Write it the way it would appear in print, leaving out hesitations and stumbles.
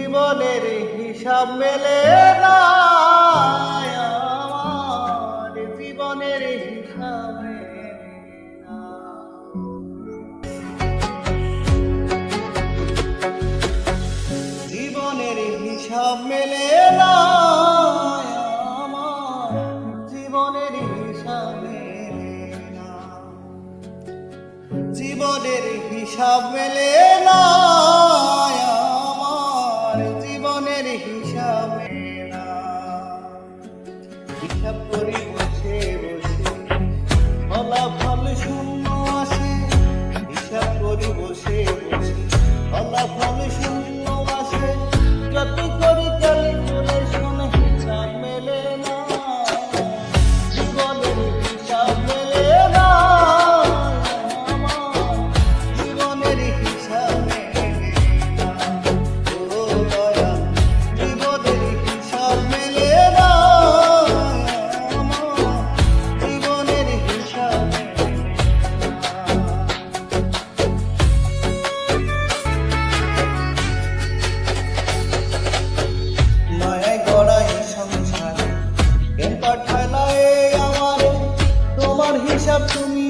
জীবনের হিসাব মেলে না, আমার জীবনের হিসাব মেলে না। জীবনের হিসাব মেলে না, আমার জীবনের হিসাব মেলে না। জীবনের হিসাব মেলে না, আমার জীবনের হিসাব মেলে না। হিসাব করি বসে বসে ফলাফল শূন্য আসে, হিসাব করি বসে বসে ফলাফল শূন্য আসে। যত করি ক্যালকুলেশন হিসাব মেলে না, জীবনের হিসাব মেলে না, আমার জীবনের হিসাব মেলে না। ও দয়া, জীবনের হিসাব মেলে না, আমার জীবনের হিসাব মেলে না। মায়ায় গড়া এই সংসারে প্রেম পাঠালায় আমারে, তোমার হিসাব তুমি